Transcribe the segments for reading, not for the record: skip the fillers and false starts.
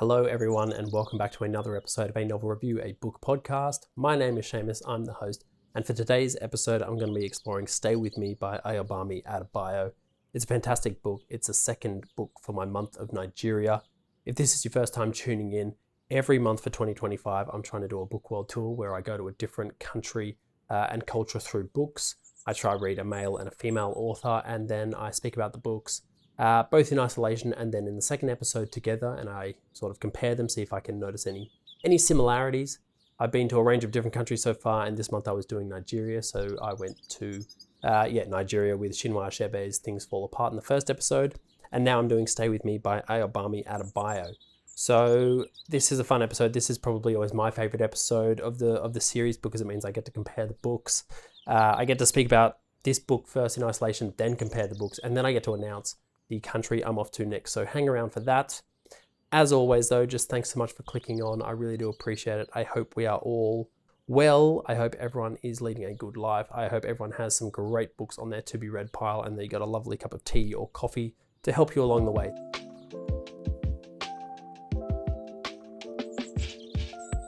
Hello everyone and welcome back to another episode of A Novel Review, a book podcast. My name is Seamus, I'm the host, and for today's episode I'm going to be exploring Stay With Me by Ayọ bámi Adébáyọ. It's a fantastic book. It's the second book for my month of Nigeria. If this is your first time tuning in, every month for 2025 I'm trying to do a book world tour where I go to a different country and culture through books. I try to read a male and a female author and then I speak about the books both in isolation and then in the second episode together, and I sort of compare them, see if I can notice any similarities. I've been to a range of different countries so far, and this month I was doing Nigeria, so I went to Nigeria with Chinua Achebe's Things Fall Apart in the first episode, and now I'm doing Stay With Me by Ayọ bámi Adébáyọ. So this is a fun episode. This is probably always my favorite episode of the series because it means I get to compare the books. I get to speak about this book first in isolation, then compare the books, and then I get to announce the country I'm off to next. So hang around for that. As always though, just thanks so much for clicking on. I really do appreciate it. I hope we are all well. I hope everyone is leading a good life. I hope everyone has some great books on their to be read pile and that you got a lovely cup of tea or coffee to help you along the way.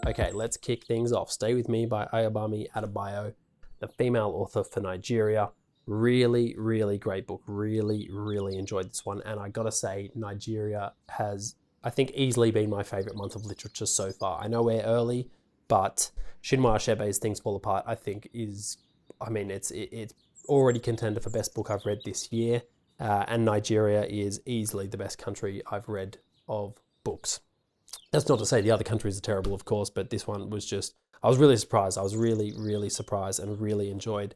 Okay, let's kick things off. Stay With Me by Ayọ bámi Adébáyọ, the female author for Nigeria. Really, really great book. Really, really enjoyed this one. And I gotta say, Nigeria has, I think, easily been my favorite month of literature so far. I know we're early, but Chinua Achebe's Things Fall Apart, I think it's already contender for best book I've read this year. And Nigeria is easily the best country I've read of books. That's not to say the other countries are terrible, of course, but this one was just, I was really surprised. I was really, really surprised and really enjoyed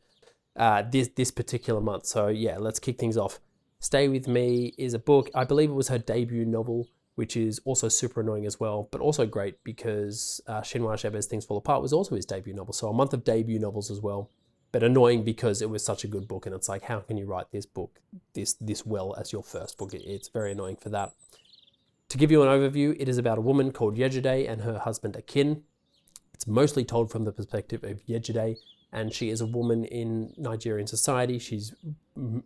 this particular month. So yeah, let's kick things off. Stay With Me is a book, I believe it was her debut novel, which is also super annoying as well, but also great because Chinua Achebe's Things Fall Apart was also his debut novel. So a month of debut novels as well, but annoying because it was such a good book and it's like, how can you write this book this well as your first book? It's very annoying for that. To give you an overview, it is about a woman called Yejide and her husband Akin. It's mostly told from the perspective of Yejide, and she is a woman in Nigerian society. She's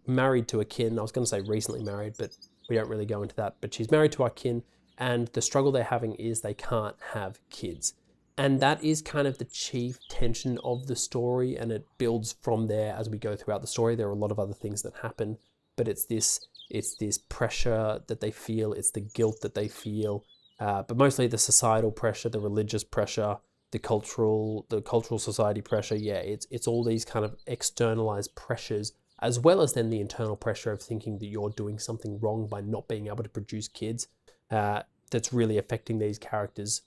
married to Akin. I was going to say recently married, but we don't really go into that. But she's married to Akin, and the struggle they're having is they can't have kids. And that is kind of the chief tension of the story, and it builds from there as we go throughout the story. There are a lot of other things that happen, but it's this pressure that they feel, it's the guilt that they feel, but mostly the societal pressure, the religious pressure, the cultural society pressure. Yeah, it's all these kind of externalized pressures, as well as then the internal pressure of thinking that you're doing something wrong by not being able to produce kids, that's really affecting these characters.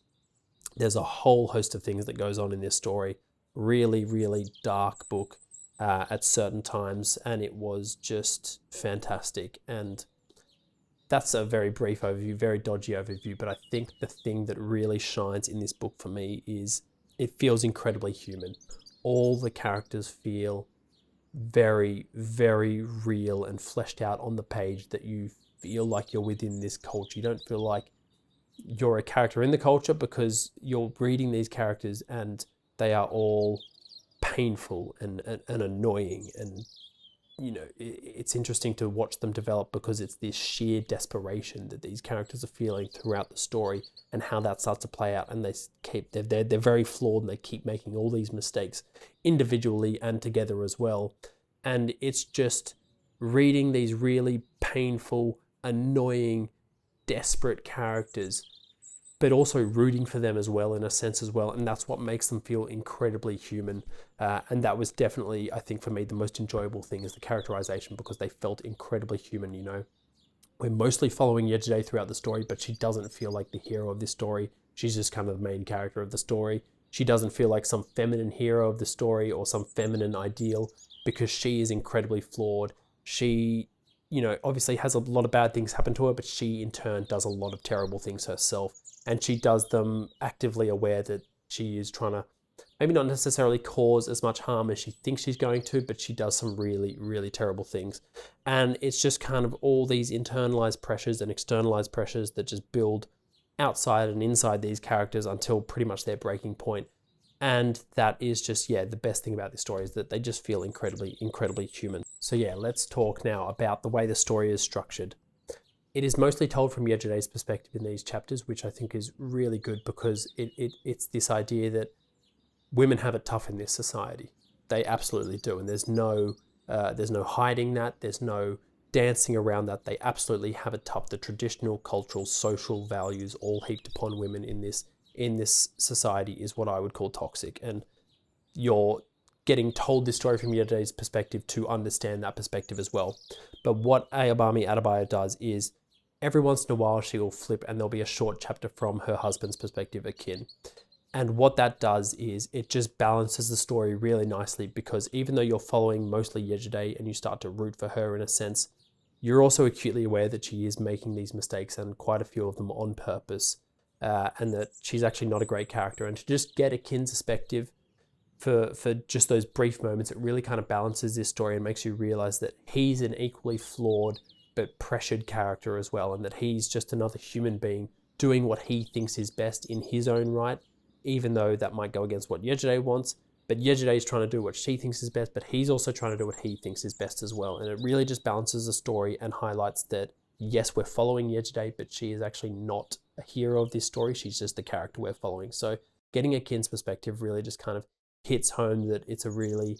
There's a whole host of things that goes on in this story. Really, really dark book at certain times, and it was just fantastic. And that's a very brief overview, very dodgy overview, but I think the thing that really shines in this book for me is it feels incredibly human. All the characters feel very, very real and fleshed out on the page, that you feel like you're within this culture. You don't feel like you're a character in the culture because you're reading these characters and they are all painful and annoying, and you know, it's interesting to watch them develop because it's this sheer desperation that these characters are feeling throughout the story, and how that starts to play out. And they're very flawed, and they keep making all these mistakes individually and together as well. And it's just reading these really painful, annoying, desperate characters, but also rooting for them as well, in a sense as well. And that's what makes them feel incredibly human. And that was definitely, I think for me, the most enjoyable thing is the characterization, because they felt incredibly human. You know, we're mostly following Yejide throughout the story, but she doesn't feel like the hero of this story. She's just kind of the main character of the story. She doesn't feel like some feminine hero of the story or some feminine ideal, because she is incredibly flawed. She, you know, obviously has a lot of bad things happen to her, but she in turn does a lot of terrible things herself. And she does them actively aware that she is trying to maybe not necessarily cause as much harm as she thinks she's going to, but she does some really, really terrible things. And it's just kind of all these internalized pressures and externalized pressures that just build outside and inside these characters until pretty much their breaking point. And that is just, yeah, the best thing about this story is that they just feel incredibly, incredibly human. So yeah, let's talk now about the way the story is structured. it is mostly told from Yejide's perspective in these chapters, which I think is really good because it's this idea that women have it tough in this society. They absolutely do, and there's no hiding that. There's no dancing around that. They absolutely have it tough. The traditional, cultural, social values all heaped upon women in this society is what I would call toxic. And you're getting told this story from Yejide's perspective to understand that perspective as well. But what Ayọ bámi Adébáyọ does is every once in a while she will flip and there'll be a short chapter from her husband's perspective, Akin. And what that does is it just balances the story really nicely, because even though you're following mostly Yejide and you start to root for her in a sense, you're also acutely aware that she is making these mistakes, and quite a few of them on purpose, and that she's actually not a great character. And to just get Akin's perspective for just those brief moments, it really kind of balances this story and makes you realize that he's an equally flawed but pressured character as well, and that he's just another human being doing what he thinks is best in his own right, even though that might go against what Yejide wants. But Yejide is trying to do what she thinks is best, but he's also trying to do what he thinks is best as well. And it really just balances the story and highlights that, yes, we're following Yejide, but she is actually not a hero of this story. She's just the character we're following. So getting Akin's perspective really just kind of hits home that it's a really,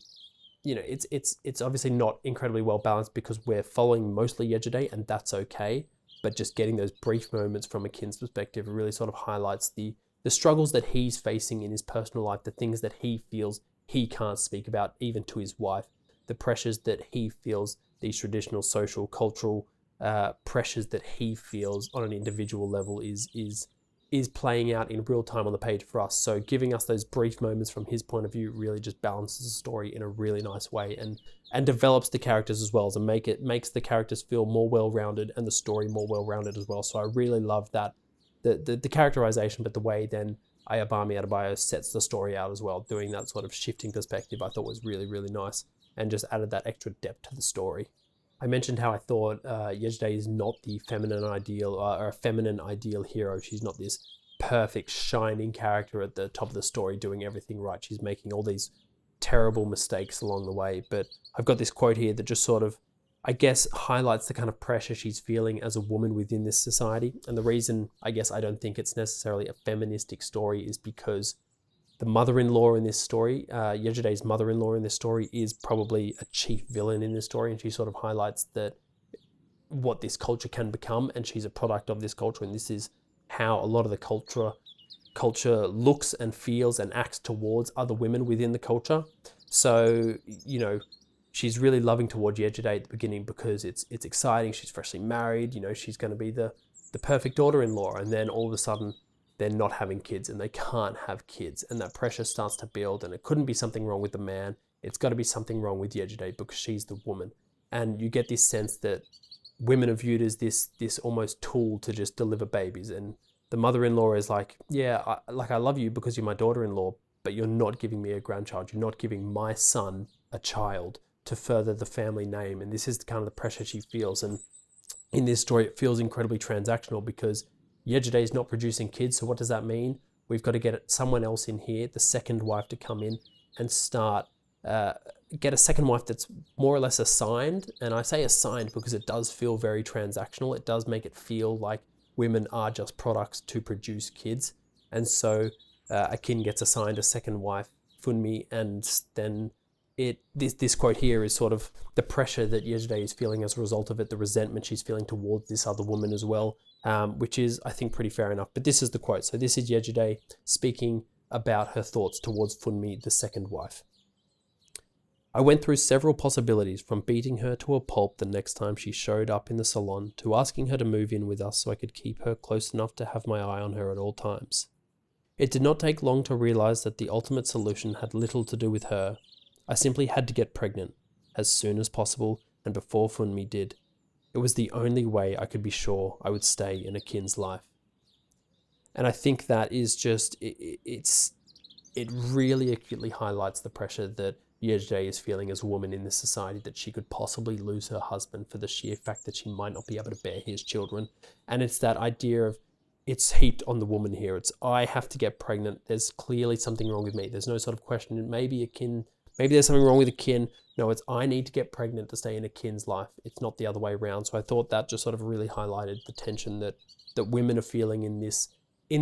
it's obviously not incredibly well balanced because we're following mostly Yejide, and that's okay. But just getting those brief moments from Akin's perspective really sort of highlights the struggles that he's facing in his personal life, the things that he feels he can't speak about even to his wife, the pressures that he feels, these traditional social, cultural pressures that he feels on an individual level is playing out in real time on the page for us. So giving us those brief moments from his point of view really just balances the story in a really nice way, and develops the characters as well, and makes the characters feel more well-rounded and the story more well-rounded as well. So I really love that. The characterization, but the way then Ayọ bámi Adébáyọ sets the story out as well, doing that sort of shifting perspective, I thought was really, really nice and just added that extra depth to the story. I mentioned how I thought Yejide is not the feminine ideal or a feminine ideal hero. She's not this perfect, shining character at the top of the story doing everything right. She's making all these terrible mistakes along the way. But I've got this quote here that just sort of, I guess, highlights the kind of pressure she's feeling as a woman within this society. And the reason, I guess, I don't think it's necessarily a feministic story is because the mother-in-law in this story, Yejide's mother-in-law in this story, is probably a chief villain in this story. And she sort of highlights that what this culture can become, and she's a product of this culture. And this is how a lot of the culture looks and feels and acts towards other women within the culture. So, she's really loving toward Yejide at the beginning because it's exciting. She's freshly married. She's going to be the perfect daughter-in-law. And then all of a sudden, they're not having kids and they can't have kids. And that pressure starts to build. And it couldn't be something wrong with the man. It's got to be something wrong with Yejide because she's the woman. And you get this sense that women are viewed as this almost tool to just deliver babies. And the mother-in-law is like, yeah, I love you because you're my daughter-in-law, but you're not giving me a grandchild. You're not giving my son a child to further the family name. And this is kind of the pressure she feels. And in this story, it feels incredibly transactional because Yejide is not producing kids. So what does that mean? We've got to get someone else in here, the second wife, to come in and start, get a second wife that's more or less assigned. And I say assigned because it does feel very transactional. It does make it feel like women are just products to produce kids. And so Akin gets assigned a second wife, Funmi, and then this quote here is sort of the pressure that Yejide is feeling as a result of it, the resentment she's feeling towards this other woman as well, which is, I think, pretty fair enough. But this is the quote. So this is Yejide speaking about her thoughts towards Funmi, the second wife. I went through several possibilities, from beating her to a pulp the next time she showed up in the salon, to asking her to move in with us so I could keep her close enough to have my eye on her at all times. It did not take long to realize that the ultimate solution had little to do with her. I simply had to get pregnant, as soon as possible and before Funmi did. It was the only way I could be sure I would stay in Akin's life. And I think that is just, it really acutely highlights the pressure that Yejide is feeling as a woman in this society, that she could possibly lose her husband for the sheer fact that she might not be able to bear his children. And it's that idea of, it's heaped on the woman here. It's, I have to get pregnant. There's clearly something wrong with me. There's no sort of question. Maybe Akin maybe there's something wrong with a kin. No, it's I need to get pregnant to stay in a kin's life. It's not the other way around. So I thought that just sort of really highlighted the tension that women are feeling in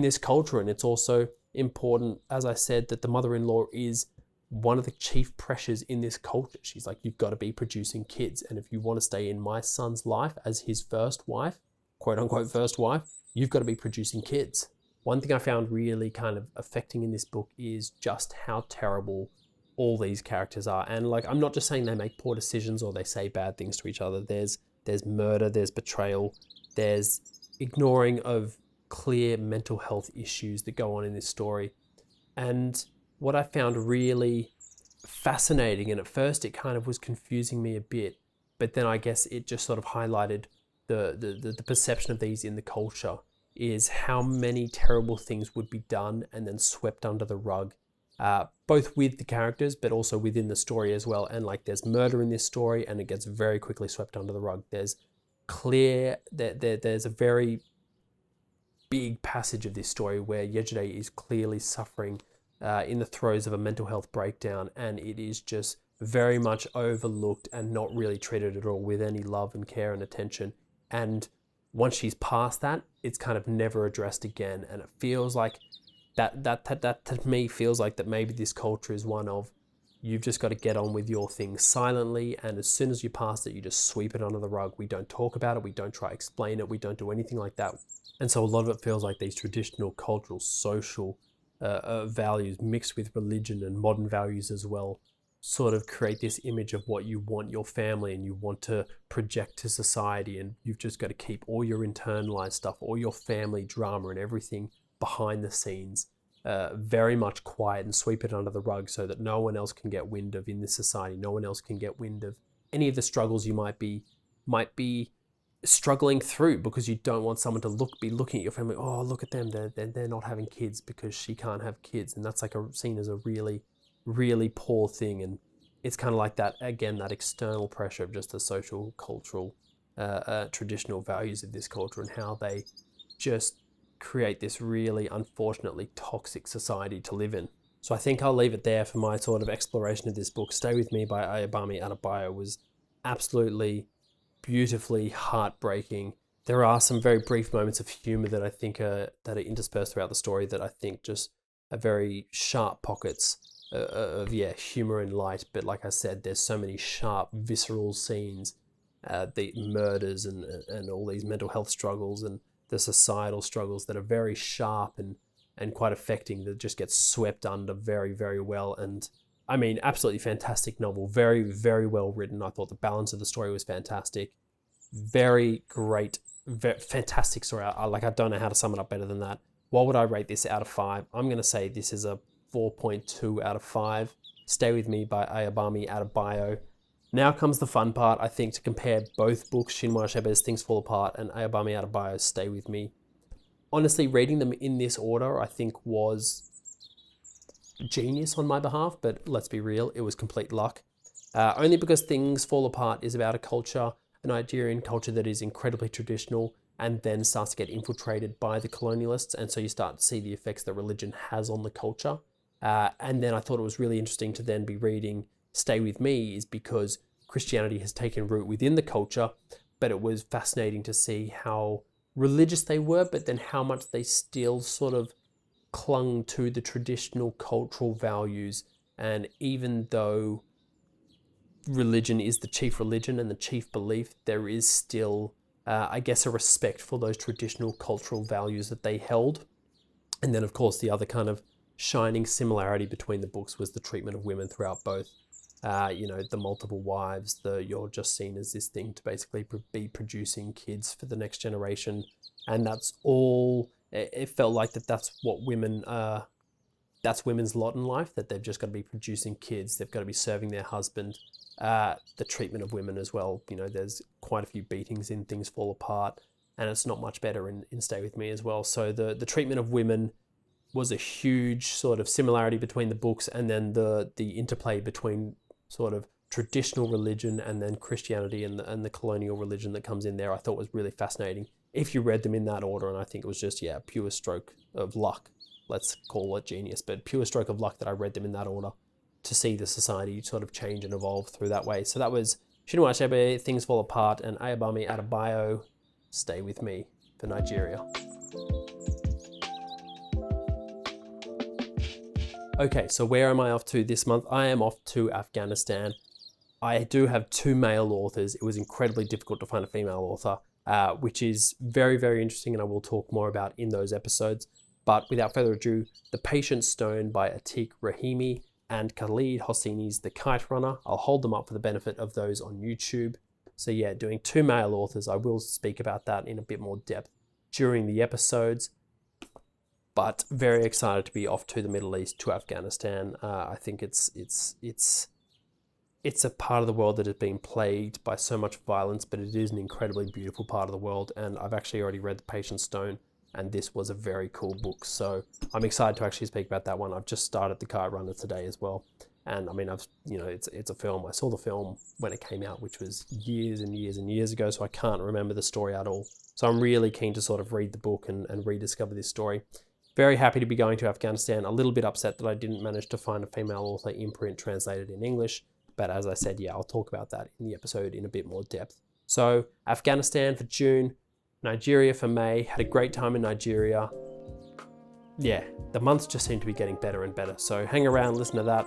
this culture. And it's also important, as I said, that the mother-in-law is one of the chief pressures in this culture. She's like, you've got to be producing kids. And if you want to stay in my son's life as his first wife, quote unquote first wife, you've got to be producing kids. One thing I found really kind of affecting in this book is just how terrible all these characters are. And like, I'm not just saying they make poor decisions or they say bad things to each other. There's murder, there's betrayal, there's ignoring of clear mental health issues that go on in this story. And what I found really fascinating, and at first it kind of was confusing me a bit, but then I guess it just sort of highlighted the perception of these in the culture, is how many terrible things would be done and then swept under the rug, both with the characters but also within the story as well. And like, there's murder in this story and it gets very quickly swept under the rug. There's a very big passage of this story where Yejide is clearly suffering in the throes of a mental health breakdown, and it is just very much overlooked and not really treated at all with any love and care and attention. And once she's past that, it's kind of never addressed again. And it feels like that to me feels like that maybe this culture is one of, you've just got to get on with your thing silently, and as soon as you pass it, you just sweep it under the rug. We don't talk about it, we don't try to explain it, we don't do anything like that. And so a lot of it feels like these traditional cultural social values mixed with religion and modern values as well sort of create this image of what you want your family and you want to project to society, and you've just got to keep all your internalized stuff, all your family drama and everything behind the scenes very much quiet and sweep it under the rug so that no one else can get wind of in this society. No one else can get wind of any of the struggles you might be struggling through, because you don't want someone to be looking at your family, oh, look at them, they're not having kids because she can't have kids. And that's like seen as a really, really poor thing. And it's kind of like that, again, that external pressure of just the social, cultural, traditional values of this culture and how they just create this really unfortunately toxic society to live in. So I think I'll leave it there for my sort of exploration of this book. Stay With Me by Ayọ bámi Adébáyọ was absolutely beautifully heartbreaking. There are some very brief moments of humor that I think are interspersed throughout the story that I think just are very sharp pockets of humor and light. But like I said, there's so many sharp, visceral scenes, the murders and all these mental health struggles and the societal struggles that are very sharp and quite affecting, that just gets swept under very, very well. And I mean, absolutely fantastic novel, very, very well written. I thought the balance of the story was fantastic. Very great, fantastic story. I don't know how to sum it up better than that. What would I rate this out of 5? I'm going to say this is a 4.2 out of 5. Stay With Me by Ayọ bámi Adébáyọ. Now comes the fun part, I think, to compare both books, Chinua Achebe's Things Fall Apart and Ayọ bámi Adébáyọ's Stay With Me. Honestly, reading them in this order, I think, was genius on my behalf, but let's be real, it was complete luck. Only because Things Fall Apart is about a culture, a Nigerian culture that is incredibly traditional and then starts to get infiltrated by the colonialists, and so you start to see the effects that religion has on the culture. And then I thought it was really interesting to then be reading Stay With Me, is because Christianity has taken root within the culture, but it was fascinating to see how religious they were, but then how much they still sort of clung to the traditional cultural values. And even though religion is the chief religion and the chief belief, there is still, I guess, a respect for those traditional cultural values that they held. And then, of course, the other kind of shining similarity between the books was the treatment of women throughout both. The multiple wives, you're just seen as this thing to basically be producing kids for the next generation. And that's all, it felt like that's what women, that's women's lot in life, that they've just got to be producing kids, they've got to be serving their husband. The treatment of women as well, there's quite a few beatings in Things Fall Apart, and it's not much better in Stay With Me as well. So the treatment of women was a huge sort of similarity between the books, and then the interplay between sort of traditional religion and then Christianity and the colonial religion that comes in there, I thought was really fascinating if you read them in that order. And I think it was just, pure stroke of luck. Let's call it genius, but pure stroke of luck that I read them in that order. to see the society sort of change and evolve through that way. So that was Chinua Achebe, Things Fall Apart, and Ayọ bámi Adébáyo, Stay With Me, for Nigeria. Okay, so where am I off to this month? I am off to Afghanistan. I do have 2 male authors. It was incredibly difficult to find a female author, which is very, very interesting, and I will talk more about in those episodes. But without further ado, The Patient Stone by Atiq, Rahimi, and Khaled Hosseini's The Kite Runner. I'll hold them up for the benefit of those on YouTube. So yeah, doing 2 male authors. I will speak about that in a bit more depth during the episodes. But very excited to be off to the Middle East, to Afghanistan. I think it's a part of the world that has been plagued by so much violence, but it is an incredibly beautiful part of the world. And I've actually already read The Patient Stone, and this was a very cool book. So I'm excited to actually speak about that one. I've just started The Kite Runner today as well. And I mean, it's a film. I saw the film when it came out, which was years and years and years ago, so I can't remember the story at all. So I'm really keen to sort of read the book and rediscover this story. Very happy to be going to Afghanistan. A little bit upset that I didn't manage to find a female author in print translated in English. But as I said, yeah, I'll talk about that in the episode in a bit more depth. So Afghanistan for June, Nigeria for May. Had a great time in Nigeria. Yeah, the months just seem to be getting better and better. So hang around, listen to that.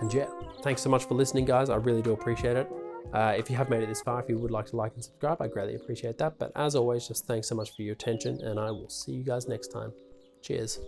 And yeah, thanks so much for listening, guys. I really do appreciate it. If you have made it this far, if you would like to like and subscribe, I greatly appreciate that. But as always, just thanks so much for your attention, and I will see you guys next time. Cheers.